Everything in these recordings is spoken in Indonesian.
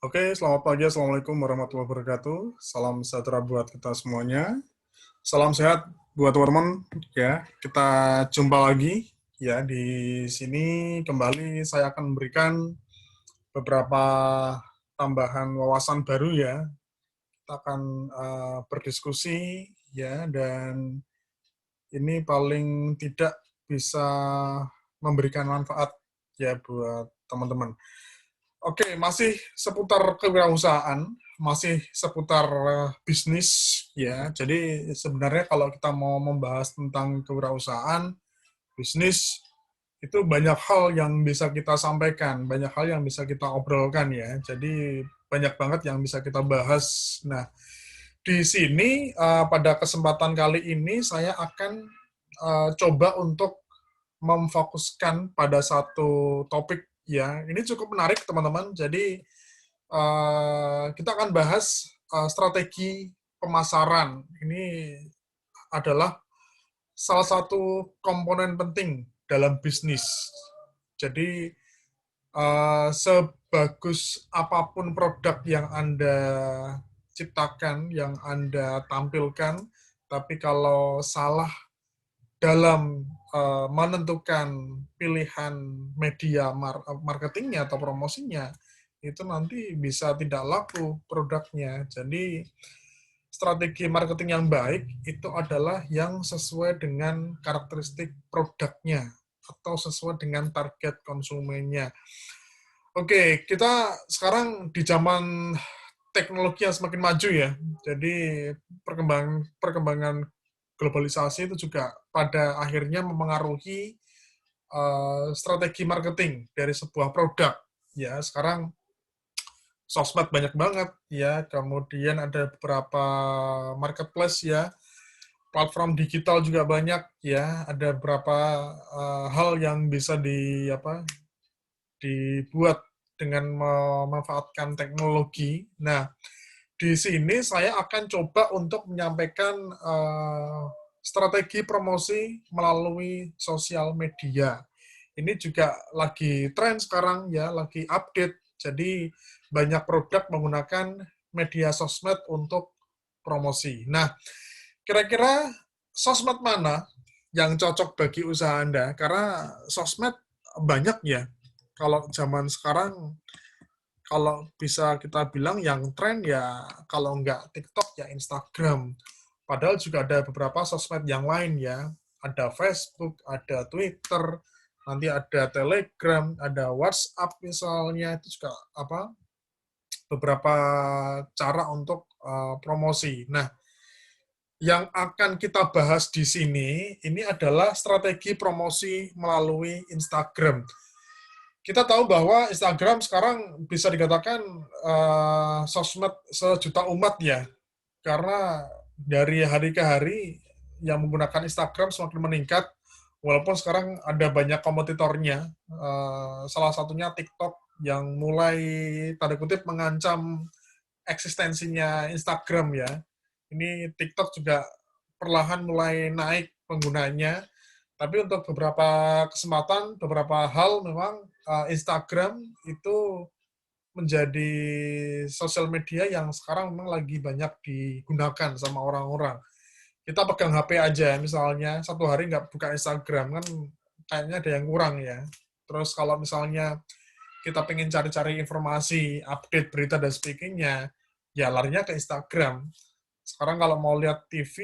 Oke, selamat pagi. Assalamualaikum warahmatullahi wabarakatuh. Salam sejahtera buat kita semuanya. Salam sehat buat teman-teman. Ya, kita jumpa lagi. Ya, di sini kembali saya akan memberikan beberapa tambahan wawasan baru ya. Kita akan berdiskusi ya, dan ini paling tidak bisa memberikan manfaat ya buat teman-teman. Oke, masih seputar kewirausahaan, masih seputar bisnis ya. Jadi sebenarnya kalau kita mau membahas tentang kewirausahaan, bisnis itu banyak hal yang bisa kita sampaikan, banyak hal yang bisa kita obrolkan ya. Jadi banyak banget yang bisa kita bahas. Nah, di sini pada kesempatan kali ini saya akan coba untuk memfokuskan pada satu topik ya. Ini cukup menarik teman-teman. Jadi kita akan bahas strategi pemasaran. Ini adalah salah satu komponen penting dalam bisnis. Jadi sebagus apapun produk yang Anda ciptakan, yang Anda tampilkan, tapi kalau salah dalam menentukan pilihan media marketingnya atau promosinya, itu nanti bisa tidak laku produknya. Jadi strategi marketing yang baik itu adalah yang sesuai dengan karakteristik produknya atau sesuai dengan target konsumennya. Oke, kita sekarang di zaman teknologi yang semakin maju ya. Jadi perkembangan globalisasi itu juga pada akhirnya memengaruhi strategi marketing dari sebuah produk. Ya, sekarang sosmed banyak banget ya, kemudian ada beberapa marketplace ya, platform digital juga banyak ya, ada beberapa hal yang bisa dibuat dengan memanfaatkan teknologi. Nah, di sini saya akan coba untuk menyampaikan strategi promosi melalui sosial media. Ini juga lagi tren sekarang ya, lagi update. Jadi banyak produk menggunakan media sosmed untuk promosi. Nah, kira-kira sosmed mana yang cocok bagi usaha Anda? Karena sosmed banyak ya. Kalau zaman sekarang, kalau bisa kita bilang yang tren ya, kalau nggak TikTok ya Instagram. Padahal juga ada beberapa sosmed yang lain ya. Ada Facebook, ada Twitter, nanti ada Telegram, ada WhatsApp misalnya, itu juga beberapa cara untuk promosi. Nah, yang akan kita bahas di sini ini adalah strategi promosi melalui Instagram. Kita tahu bahwa Instagram sekarang bisa dikatakan sosmed sejuta umat ya, karena dari hari ke hari yang menggunakan Instagram semakin meningkat, walaupun sekarang ada banyak kompetitornya, salah satunya TikTok yang mulai tanda kutip mengancam eksistensinya Instagram ya. Ini TikTok juga perlahan mulai naik penggunanya, tapi untuk beberapa kesempatan, beberapa hal memang Instagram itu menjadi sosial media yang sekarang memang lagi banyak digunakan sama orang-orang. Kita pegang HP aja, misalnya satu hari nggak buka Instagram kan kayaknya ada yang kurang ya. Terus kalau misalnya kita pengen cari-cari informasi, update berita dan sebagainya, ya larinya ke Instagram. Sekarang kalau mau lihat TV,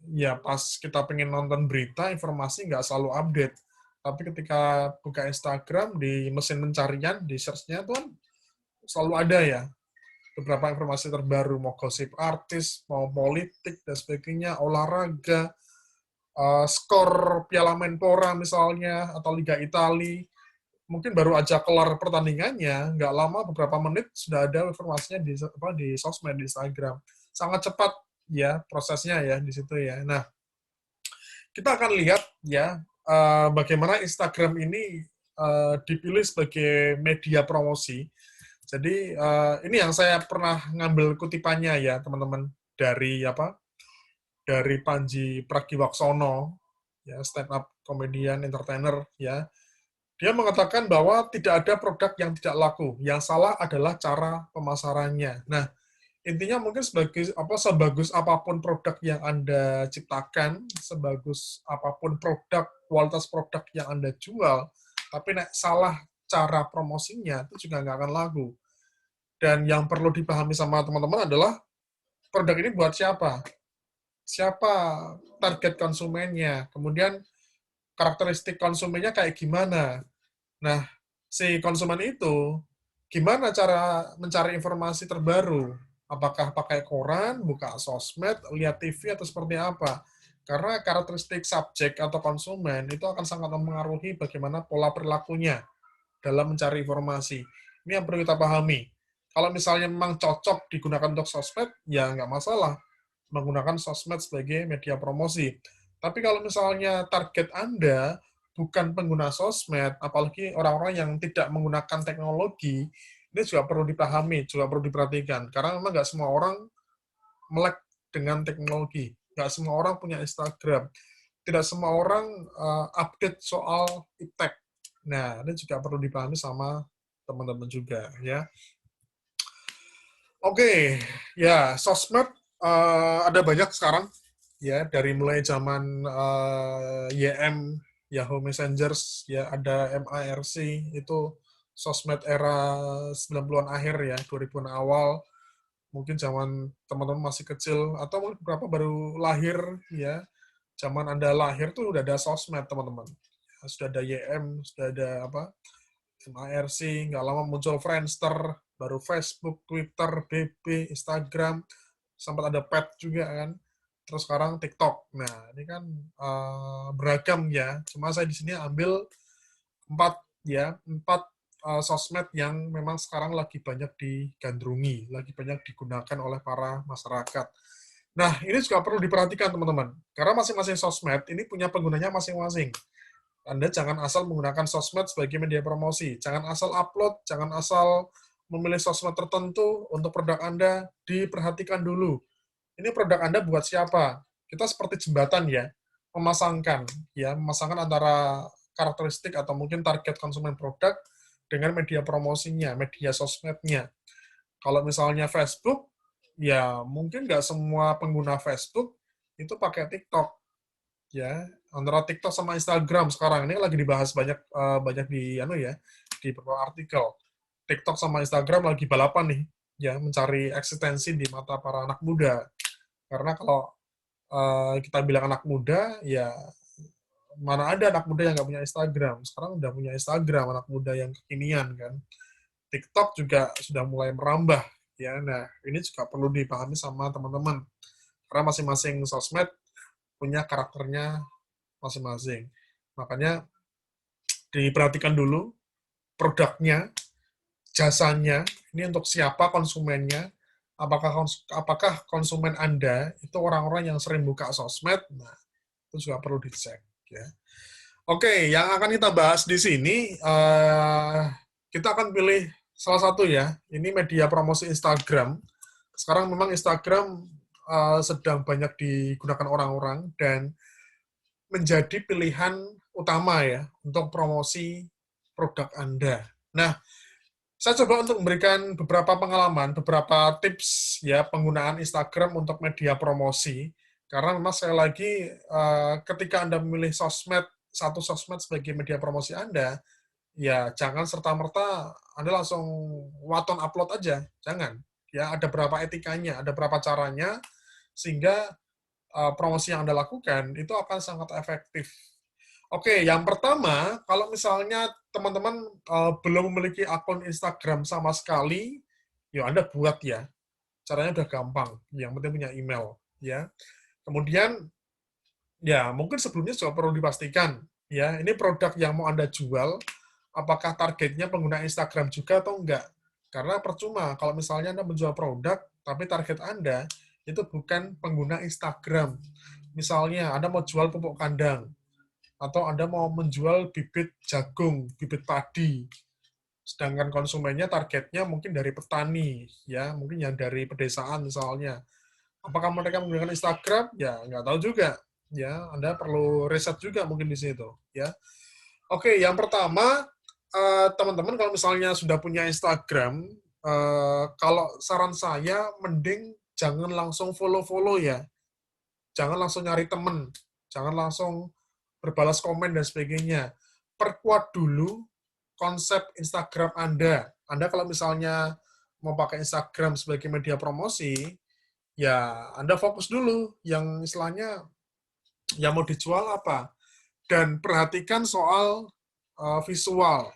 ya pas kita pengen nonton berita, informasi nggak selalu update. Tapi ketika buka Instagram, di mesin pencarian, di search-nya tuh kan selalu ada ya beberapa informasi terbaru, mau gosip artis, mau politik, dan sebagainya, olahraga, skor Piala Menpora misalnya, atau Liga Italia, mungkin baru aja kelar pertandingannya, nggak lama beberapa menit sudah ada informasinya di sosmed, di Instagram. Sangat cepat ya prosesnya ya di situ ya. Nah, kita akan lihat ya bagaimana Instagram ini dipilih sebagai media promosi. Jadi ini yang saya pernah ngambil kutipannya ya teman-teman dari dari Panji Pragiwaksono ya, stand up comedian entertainer ya. Dia mengatakan bahwa tidak ada produk yang tidak laku. Yang salah adalah cara pemasarannya. Nah, intinya mungkin sebagus apapun produk yang Anda ciptakan, sebagus apapun kualitas produk yang Anda jual, tapi salah cara promosinya itu juga nggak akan laku. Dan yang perlu dipahami sama teman-teman adalah produk ini buat siapa? Siapa target konsumennya? Kemudian karakteristik konsumennya kayak gimana? Nah, si konsumen itu gimana cara mencari informasi terbaru? Apakah pakai koran, buka sosmed, lihat TV, atau seperti apa? Karena karakteristik subjek atau konsumen itu akan sangat mempengaruhi bagaimana pola perilakunya dalam mencari informasi. Ini yang perlu kita pahami. Kalau misalnya memang cocok digunakan untuk sosmed, ya nggak masalah menggunakan sosmed sebagai media promosi. Tapi kalau misalnya target Anda bukan pengguna sosmed, apalagi orang-orang yang tidak menggunakan teknologi, ini juga perlu dipahami, juga perlu diperhatikan. Karena memang nggak semua orang melek dengan teknologi. Nggak semua orang punya Instagram. Tidak semua orang update soal iptek. Nah, ini juga perlu dipahami sama teman-teman juga, ya. Oke, ya, sosmed ada banyak sekarang, ya, dari mulai zaman YM, Yahoo Messengers, ya, ada MIRC, itu sosmed era 90-an akhir, ya, 2000-an awal, mungkin zaman teman-teman masih kecil, atau mungkin beberapa baru lahir, ya, zaman Anda lahir tuh udah ada sosmed, teman-teman. Ya, sudah ada YM, sudah ada apa, MIRC, nggak lama muncul Friendster, baru Facebook, Twitter, BB, Instagram, sempat ada Pet juga kan. Terus sekarang TikTok. Nah, ini kan beragam ya. Cuma saya di sini ambil 4 sosmed yang memang sekarang lagi banyak digandrungi, lagi banyak digunakan oleh para masyarakat. Nah, ini juga perlu diperhatikan teman-teman. Karena masing-masing sosmed ini punya penggunanya masing-masing. Anda jangan asal menggunakan sosmed sebagai media promosi. Jangan asal upload, jangan asal memilih sosmed tertentu untuk produk Anda. Diperhatikan dulu. Ini produk Anda buat siapa? Kita seperti jembatan ya, memasangkan antara karakteristik atau mungkin target konsumen produk dengan media promosinya, media sosmednya. Kalau misalnya Facebook, ya mungkin nggak semua pengguna Facebook itu pakai TikTok, ya. Antara TikTok sama Instagram sekarang ini lagi dibahas banyak di beberapa artikel. TikTok sama Instagram lagi balapan nih, ya, mencari eksistensi di mata para anak muda. Karena kalau kita bilang anak muda, ya mana ada anak muda yang nggak punya Instagram. Sekarang udah punya Instagram, anak muda yang kekinian kan. TikTok juga sudah mulai merambah, ya. Nah, ini juga perlu dipahami sama teman-teman. Karena masing-masing sosmed punya karakternya masing-masing. Makanya diperhatikan dulu produknya, jasanya, ini untuk siapa konsumennya, apakah konsumen Anda itu orang-orang yang sering buka sosmed, nah itu juga perlu dicek. Ya. Oke, yang akan kita bahas di sini, kita akan pilih salah satu ya, ini media promosi Instagram. Sekarang memang Instagram sedang banyak digunakan orang-orang dan menjadi pilihan utama ya untuk promosi produk Anda. Nah, saya coba untuk memberikan beberapa pengalaman, beberapa tips ya penggunaan Instagram untuk media promosi. Karena memang sekali lagi ketika Anda memilih satu sosmed sebagai media promosi Anda, ya jangan serta-merta Anda langsung waton upload aja, jangan. Ya ada berapa etikanya, ada berapa caranya sehingga promosi yang Anda lakukan itu akan sangat efektif. Oke, yang pertama, kalau misalnya teman-teman belum memiliki akun Instagram sama sekali, ya Anda buat ya. Caranya udah gampang. Yang penting punya email, ya. Kemudian, ya mungkin sebelumnya juga perlu dipastikan, ya ini produk yang mau Anda jual, apakah targetnya pengguna Instagram juga atau enggak. Karena percuma kalau misalnya Anda menjual produk, tapi target Anda itu bukan pengguna Instagram. Misalnya Anda mau jual pupuk kandang, atau Anda mau menjual bibit jagung, bibit padi, sedangkan konsumennya targetnya mungkin dari petani, ya mungkin yang dari pedesaan misalnya. Apakah mereka menggunakan Instagram? Ya nggak tahu juga, ya Anda perlu riset juga mungkin di situ, ya. Oke, yang pertama, teman-teman kalau misalnya sudah punya Instagram, kalau saran saya mending jangan langsung follow-follow ya. Jangan langsung nyari temen. Jangan langsung berbalas komen dan sebagainya. Perkuat dulu konsep Instagram Anda. Anda kalau misalnya mau pakai Instagram sebagai media promosi, ya Anda fokus dulu yang istilahnya yang mau dijual apa. Dan perhatikan soal visual.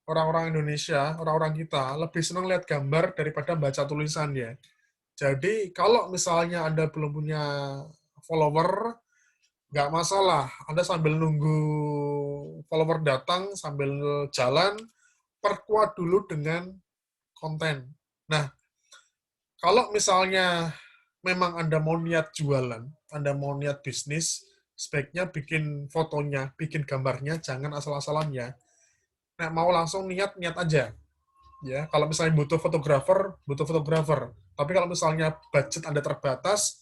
Orang-orang Indonesia, orang-orang kita lebih senang lihat gambar daripada baca tulisan ya. Jadi kalau misalnya Anda belum punya follower, nggak masalah. Anda sambil nunggu follower datang, sambil jalan, perkuat dulu dengan konten. Nah, kalau misalnya memang Anda mau niat jualan, Anda mau niat bisnis, sebaiknya bikin fotonya, bikin gambarnya, jangan asal-asalan ya. Nah, mau langsung niat-niat aja. Ya, kalau misalnya butuh fotografer, butuh fotografer. Tapi kalau misalnya budget Anda terbatas,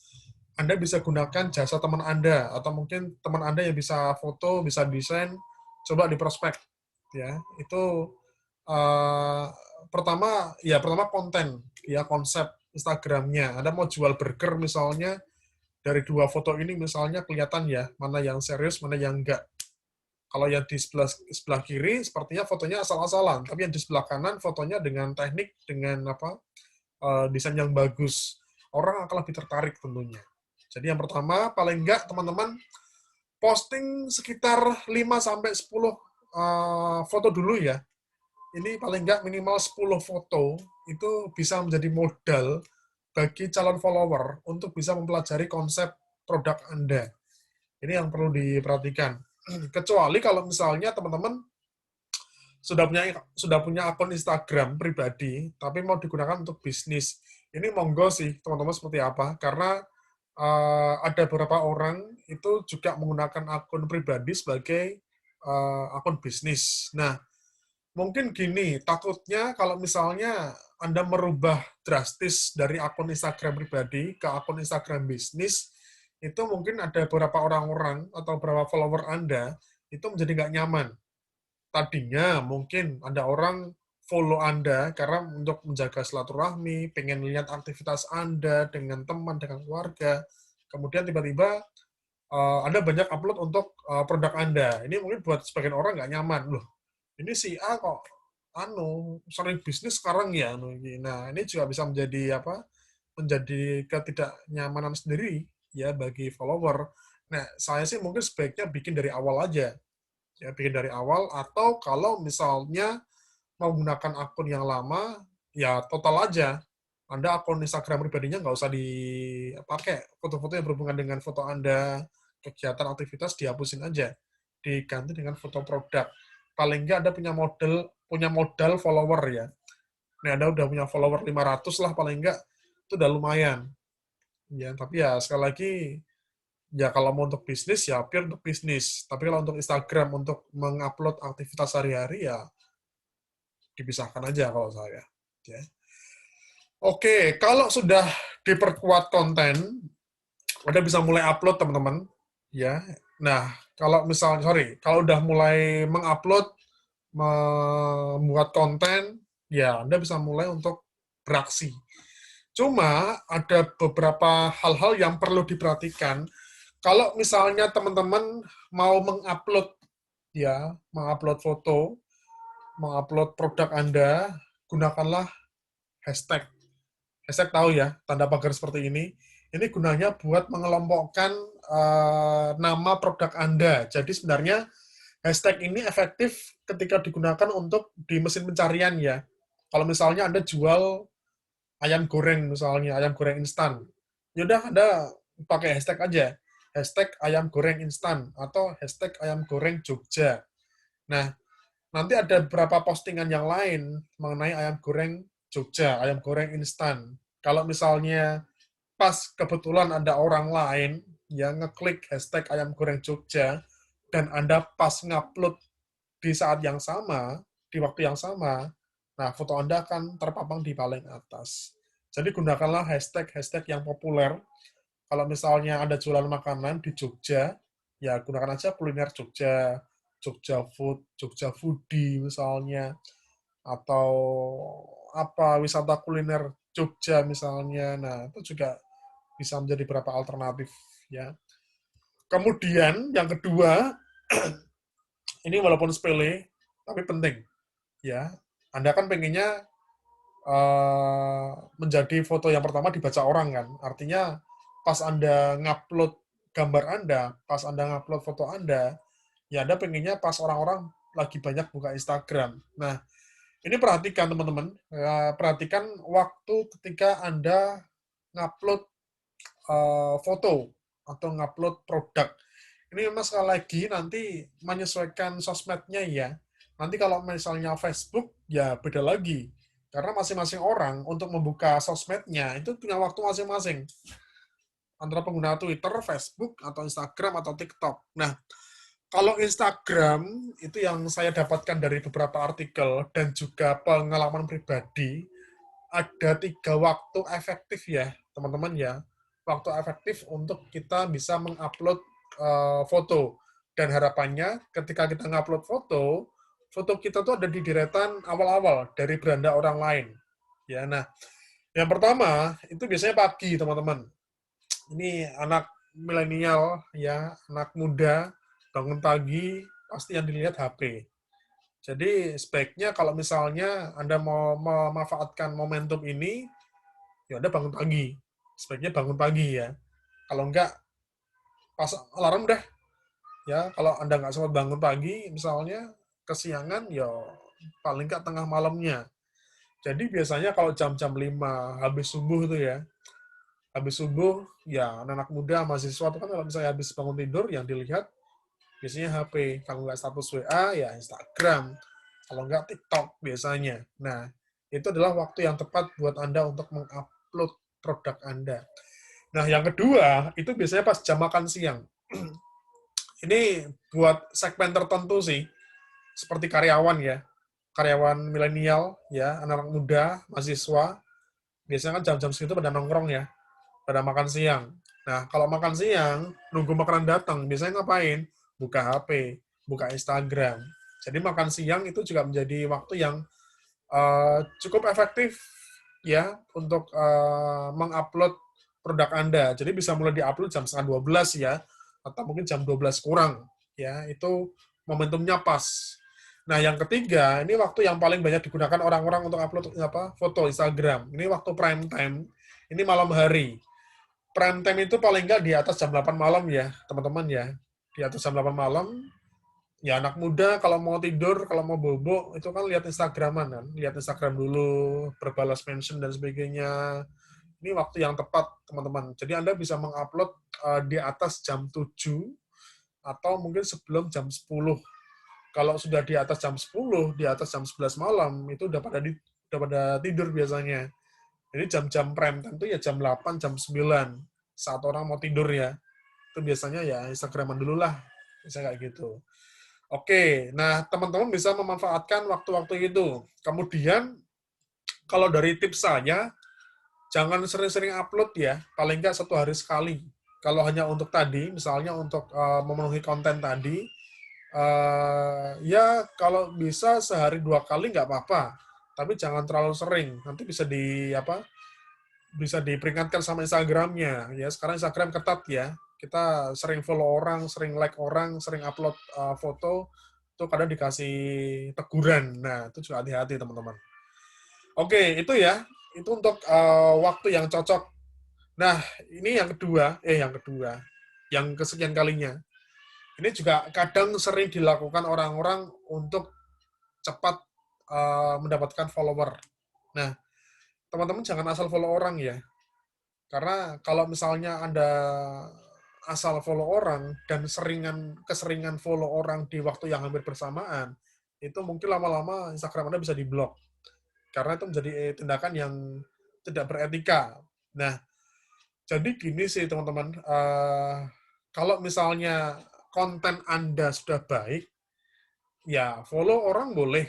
Anda bisa gunakan jasa teman Anda atau mungkin teman Anda yang bisa foto, bisa desain, coba di prospek ya. Itu uh, pertama konten ya, konsep Instagramnya. Anda mau jual burger misalnya, dari dua foto ini misalnya kelihatan ya mana yang serius, mana yang enggak. Kalau yang di sebelah kiri sepertinya fotonya asal-asalan, tapi yang di sebelah kanan fotonya dengan teknik, dengan desain yang bagus. Orang akan lebih tertarik tentunya. Jadi yang pertama, paling enggak teman-teman posting sekitar 5 sampai 10 foto dulu ya. Ini paling enggak minimal 10 foto itu bisa menjadi modal bagi calon follower untuk bisa mempelajari konsep produk Anda. Ini yang perlu diperhatikan. Kecuali kalau misalnya teman-teman sudah punya akun Instagram pribadi, tapi mau digunakan untuk bisnis. Ini monggo sih teman-teman seperti apa, karena ada beberapa orang itu juga menggunakan akun pribadi sebagai akun bisnis. Nah, mungkin gini, takutnya kalau misalnya Anda merubah drastis dari akun Instagram pribadi ke akun Instagram bisnis, itu mungkin ada beberapa orang-orang atau beberapa follower Anda itu menjadi nggak nyaman. Tadinya mungkin ada orang follow Anda karena untuk menjaga silaturahmi, pengen lihat aktivitas Anda dengan teman, dengan keluarga. Kemudian tiba-tiba Anda banyak upload untuk produk Anda. Ini mungkin buat sebagian orang nggak nyaman. Loh, ini si A kok sering bisnis sekarang ya. Nah, ini juga bisa menjadi apa? Menjadi ketidaknyamanan sendiri ya bagi follower. Nah, saya sih mungkin sebaiknya bikin dari awal aja. Ya, bikin dari awal, atau kalau misalnya mau menggunakan akun yang lama, ya total aja. Anda akun Instagram pribadinya nggak usah dipakai. Foto-foto yang berhubungan dengan foto Anda, kegiatan, aktivitas, dihapusin aja. Diganti dengan foto produk. Paling nggak Anda punya modal follower ya. Nah, Anda udah punya follower 500 lah paling nggak, itu udah lumayan. Ya, tapi ya sekali lagi, ya kalau mau untuk bisnis ya pure untuk bisnis. Tapi kalau untuk Instagram untuk mengupload aktivitas sehari-hari ya dipisahkan aja kalau saya. Ya. Oke, kalau sudah diperkuat konten, Anda bisa mulai upload teman-teman. Ya. Nah, kalau udah mulai mengupload, membuat konten, ya Anda bisa mulai untuk beraksi. Cuma ada beberapa hal-hal yang perlu diperhatikan. Kalau misalnya teman-teman mau mengupload foto, mengupload produk Anda, gunakanlah hashtag. Hashtag tahu ya, tanda pagar seperti ini. Ini gunanya buat mengelompokkan nama produk Anda. Jadi sebenarnya hashtag ini efektif ketika digunakan untuk di mesin pencarian ya. Kalau misalnya Anda jual ayam goreng misalnya, ayam goreng instan, yaudah Anda pakai hashtag aja. Hashtag ayam goreng instan atau hashtag ayam goreng Jogja. Nah, nanti ada beberapa postingan yang lain mengenai ayam goreng Jogja, ayam goreng instan. Kalau misalnya pas kebetulan ada orang lain yang ngeklik hashtag ayam goreng Jogja dan Anda pas ngupload di saat yang sama, di waktu yang sama, nah foto Anda akan terpapang di paling atas. Jadi gunakanlah hashtag-hashtag yang populer. Kalau misalnya Anda jualan makanan di Jogja, ya gunakan aja kuliner Jogja. Jogja Food, Jogja Foodie misalnya, atau apa wisata kuliner Jogja misalnya. Nah, itu juga bisa menjadi beberapa alternatif ya. Kemudian yang kedua, ini walaupun sepele tapi penting ya. Anda kan pengennya menjadi foto yang pertama dibaca orang kan. Artinya pas Anda ngupload gambar Anda, pas Anda ngupload foto Anda, ya Anda pengennya pas orang-orang lagi banyak buka Instagram. Nah, ini perhatikan teman-teman, perhatikan waktu ketika Anda ngupload foto atau ngupload produk. Ini memang sekali lagi nanti menyesuaikan sosmednya ya. Nanti kalau misalnya Facebook, ya beda lagi. Karena masing-masing orang untuk membuka sosmednya itu punya waktu masing-masing. Antara pengguna Twitter, Facebook, atau Instagram, atau TikTok. Nah, kalau Instagram, itu yang saya dapatkan dari beberapa artikel dan juga pengalaman pribadi, ada 3 waktu efektif ya, teman-teman ya. Waktu efektif untuk kita bisa mengupload foto. Dan harapannya ketika kita ngupload foto, foto kita tuh ada di deretan awal-awal dari beranda orang lain. Ya, nah, yang pertama itu biasanya pagi, teman-teman. Ini anak milenial ya, anak muda bangun pagi pasti yang dilihat HP. Jadi sebaiknya kalau misalnya Anda mau memanfaatkan momentum ini, ya Anda bangun pagi. Sebaiknya bangun pagi ya. Kalau enggak, pas alarm dah. Ya, kalau Anda nggak sempat bangun pagi, misalnya kesiangan, ya paling nggak tengah malamnya. Jadi biasanya kalau jam-jam 5 habis subuh itu ya, habis subuh, ya anak-anak muda, mahasiswa itu kan kalau misalnya habis bangun tidur, yang dilihat biasanya HP. Kalau nggak status WA, ya Instagram. Kalau nggak TikTok biasanya. Nah, itu adalah waktu yang tepat buat Anda untuk mengupload produk Anda. Nah, yang kedua, itu biasanya pas jam makan siang. Ini buat segmen tertentu sih, seperti karyawan ya. Karyawan milenial, ya, anak-anak muda, mahasiswa, biasanya kan jam-jam segitu pada nongkrong ya, pada makan siang. Nah, kalau makan siang, nunggu makanan datang, biasanya ngapain? Buka HP, buka Instagram. Jadi makan siang itu juga menjadi waktu yang cukup efektif ya untuk mengupload produk Anda. Jadi bisa mulai diupload jam setengah 12 ya, atau mungkin jam 12 kurang. Ya, itu momentumnya pas. Nah, yang ketiga, ini waktu yang paling banyak digunakan orang-orang untuk upload foto Instagram. Ini waktu prime time. Ini malam hari. Prime time itu paling nggak di atas jam 8 malam ya, teman-teman ya. Di atas jam 8 malam, ya anak muda kalau mau tidur, kalau mau bobo, itu kan lihat Instagraman kan. Lihat Instagram dulu, berbalas mention dan sebagainya. Ini waktu yang tepat, teman-teman. Jadi Anda bisa mengupload di atas jam 7 atau mungkin sebelum jam 10. Kalau sudah di atas jam 10, di atas jam 11 malam, itu udah pada tidur biasanya. Jadi jam-jam prime time itu ya jam 8, jam 9. Saat orang mau tidur ya. Itu biasanya ya Instagraman dulu lah. Bisa kayak gitu. Oke, nah teman-teman bisa memanfaatkan waktu-waktu itu. Kemudian, kalau dari tips saya, jangan sering-sering upload ya, paling nggak 1 hari sekali. Kalau hanya untuk tadi, misalnya untuk memenuhi konten tadi, ya kalau bisa sehari 2 kali nggak apa-apa, tapi jangan terlalu sering. Nanti bisa bisa diperingatkan sama Instagramnya. Ya sekarang Instagram ketat ya. Kita sering follow orang, sering like orang, sering upload foto, itu kadang dikasih teguran. Nah itu juga hati-hati teman-teman. Oke, itu ya. Itu untuk waktu yang cocok. Nah, ini yang kedua. Yang kesekian kalinya. Ini juga kadang sering dilakukan orang-orang untuk cepat mendapatkan follower. Nah, teman-teman jangan asal follow orang ya. Karena kalau misalnya Anda asal follow orang dan keseringan follow orang di waktu yang hampir bersamaan, itu mungkin lama-lama Instagram Anda bisa diblok. Karena itu menjadi tindakan yang tidak beretika. Nah, jadi gini sih teman-teman, kalau misalnya konten Anda sudah baik, ya follow orang boleh,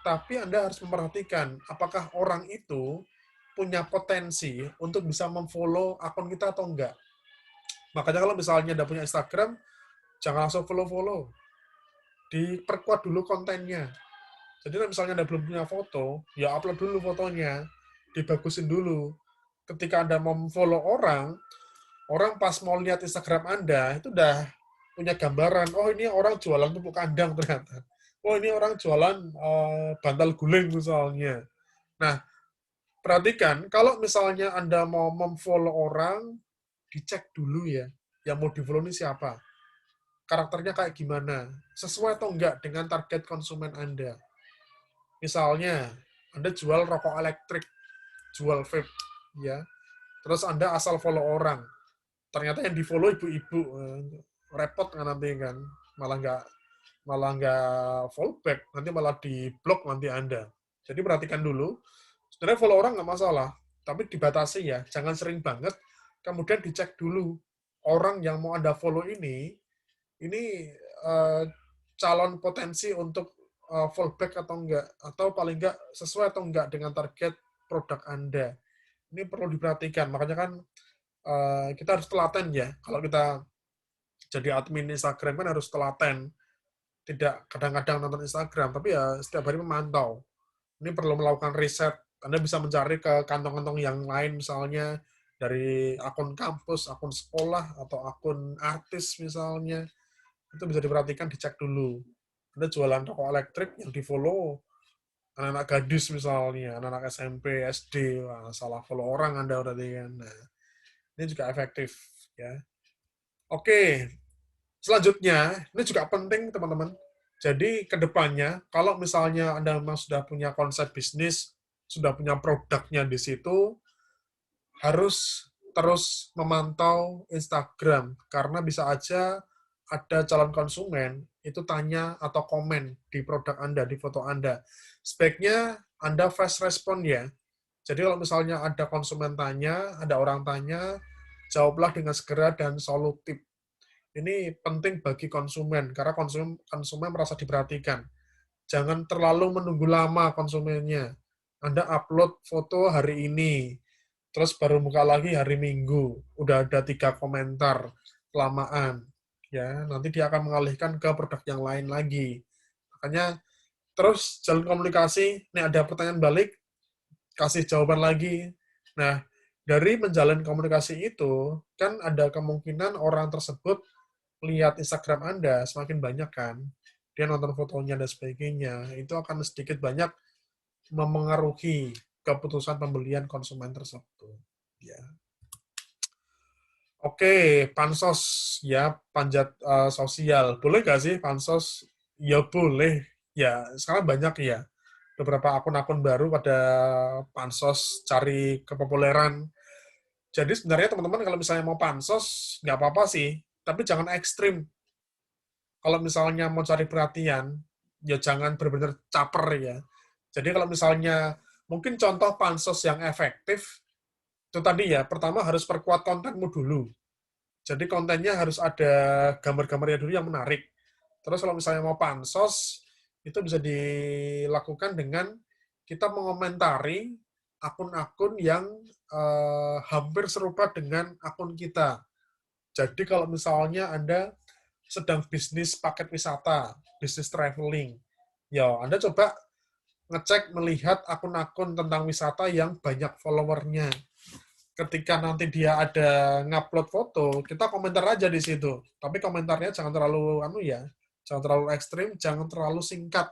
tapi Anda harus memperhatikan apakah orang itu punya potensi untuk bisa memfollow akun kita atau enggak. Makanya kalau misalnya Anda punya Instagram, jangan langsung follow-follow. diperkuat dulu kontennya. Jadi kalau misalnya Anda belum punya foto, ya upload dulu fotonya, dibagusin dulu. Ketika Anda mau follow orang, orang pas mau lihat Instagram Anda, itu udah punya gambaran, oh ini orang jualan pupuk kandang ternyata. Oh ini orang jualan bantal guling misalnya. Nah, perhatikan, kalau misalnya Anda mau memfollow orang, dicek dulu ya, yang mau di-follow ini siapa. Karakternya kayak gimana, sesuai atau enggak dengan target konsumen Anda. Misalnya, Anda jual rokok elektrik, jual vape, ya. Terus Anda asal follow orang. Ternyata yang di-follow ibu-ibu, repot kan nanti kan. Malah nggak follow back, nanti malah di-block nanti Anda. Jadi perhatikan dulu, sebenarnya follow orang nggak masalah, tapi dibatasi ya, jangan sering banget. Kemudian dicek dulu, orang yang mau Anda follow ini eh, calon potensi untuk fallback atau enggak, atau paling enggak sesuai atau enggak dengan target produk Anda. Ini perlu diperhatikan, makanya kan kita harus telaten ya. Kalau kita jadi admin Instagram kan harus telaten. Tidak kadang-kadang nonton Instagram, tapi ya setiap hari memantau. Ini perlu melakukan riset. Anda bisa mencari ke kantong-kantong yang lain, misalnya dari akun kampus, akun sekolah, atau akun artis misalnya. Itu bisa diperhatikan, dicek dulu. Anda jualan rokok elektrik yang di-follow anak-anak gadis misalnya, anak-anak SMP, SD, wah, salah follow orang Anda berarti kan. Nah, ini juga efektif ya. Oke, selanjutnya ini juga penting teman-teman. Jadi kedepannya kalau misalnya Anda memang sudah punya konsep bisnis, sudah punya produknya di situ, harus terus memantau Instagram karena bisa aja ada calon konsumen itu tanya atau komen di produk Anda, di foto Anda. Sebaiknya Anda fast respon ya. Jadi kalau misalnya ada konsumen tanya, ada orang tanya, jawablah dengan segera dan solutif. Ini penting bagi konsumen, karena konsumen merasa diperhatikan. Jangan terlalu menunggu lama konsumennya. Anda upload foto hari ini, terus baru buka lagi hari Minggu, udah ada 3 komentar, kelamaan. Ya, nanti dia akan mengalihkan ke produk yang lain lagi. Makanya terus jalin komunikasi, ini ada pertanyaan balik, kasih jawaban lagi. Nah, dari menjalin komunikasi itu, kan ada kemungkinan orang tersebut lihat Instagram Anda semakin banyak kan, dia nonton fotonya dan sebagainya, itu akan sedikit banyak memengaruhi keputusan pembelian konsumen tersebut. Ya. Oke, pansos ya, panjat sosial. Boleh nggak sih pansos? Ya boleh. Ya, sekarang banyak ya. Beberapa akun-akun baru pada pansos cari kepopuleran. Jadi sebenarnya teman-teman kalau misalnya mau pansos, nggak apa-apa sih. Tapi jangan ekstrim. Kalau misalnya mau cari perhatian, ya jangan benar-benar caper ya. Jadi kalau misalnya, mungkin contoh pansos yang efektif, itu tadi ya, pertama harus perkuat kontenmu dulu. Jadi kontennya harus ada gambar-gambarnya dulu yang menarik. Terus kalau misalnya mau pansos, itu bisa dilakukan dengan kita mengomentari akun-akun yang hampir serupa dengan akun kita. Jadi kalau misalnya Anda sedang bisnis paket wisata, bisnis traveling, ya Anda coba ngecek melihat akun-akun tentang wisata yang banyak followernya. Ketika nanti dia ada ngupload foto, kita komentar aja di situ. Tapi komentarnya jangan terlalu jangan terlalu ekstrim, jangan terlalu singkat.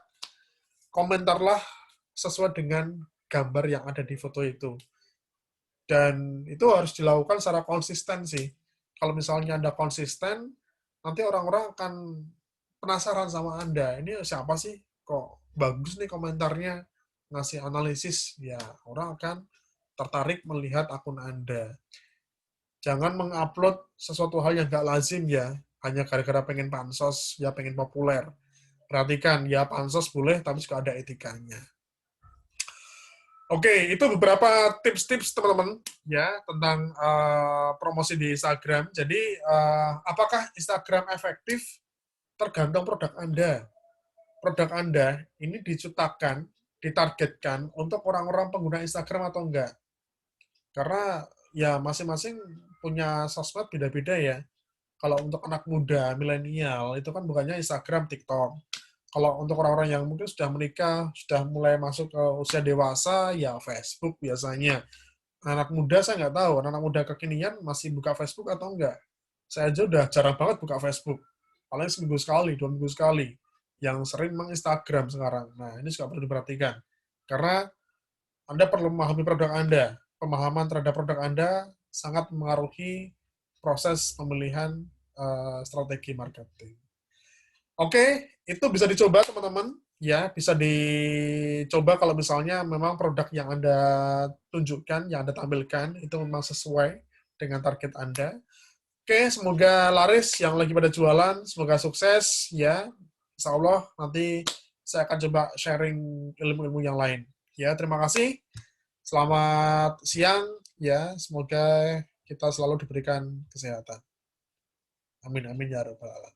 Komentarlah sesuai dengan gambar yang ada di foto itu. Dan itu harus dilakukan secara konsisten sih. Kalau misalnya Anda konsisten, nanti orang-orang akan penasaran sama Anda. Ini siapa sih? Kok bagus nih komentarnya, ngasih analisis. Ya, orang akan tertarik melihat akun Anda. Jangan mengupload sesuatu hal yang nggak lazim ya, hanya gara-gara pengen pansos, ya pengen populer. Perhatikan, ya pansos boleh, tapi juga ada etikanya. Oke, itu beberapa tips-tips teman-teman ya tentang promosi di Instagram. Jadi, apakah Instagram efektif? Tergantung produk Anda. Produk Anda ini diciptakan, ditargetkan untuk orang-orang pengguna Instagram atau enggak. Karena ya masing-masing punya sosmed beda-beda ya. Kalau untuk anak muda, milenial, itu kan bukannya Instagram, TikTok. Kalau untuk orang-orang yang mungkin sudah menikah, sudah mulai masuk ke usia dewasa, ya Facebook biasanya. Anak muda saya nggak tahu, anak muda kekinian masih buka Facebook atau enggak. Saya aja udah jarang banget buka Facebook. Paling seminggu sekali, 2 minggu sekali. Yang sering memang Instagram sekarang. Nah, ini juga perlu diperhatikan. Karena Anda perlu memahami produk Anda. Pemahaman terhadap produk Anda sangat mengaruhi proses pemilihan strategi marketing. Oke, itu bisa dicoba teman-teman. Ya, bisa dicoba kalau misalnya memang produk yang Anda tunjukkan, yang Anda tampilkan, itu memang sesuai dengan target Anda. Oke, semoga laris yang lagi pada jualan, semoga sukses ya. Insya Allah nanti saya akan coba sharing ilmu-ilmu yang lain. Ya, terima kasih. Selamat siang ya. Semoga kita selalu diberikan kesehatan. Amin amin ya rabbal alamin.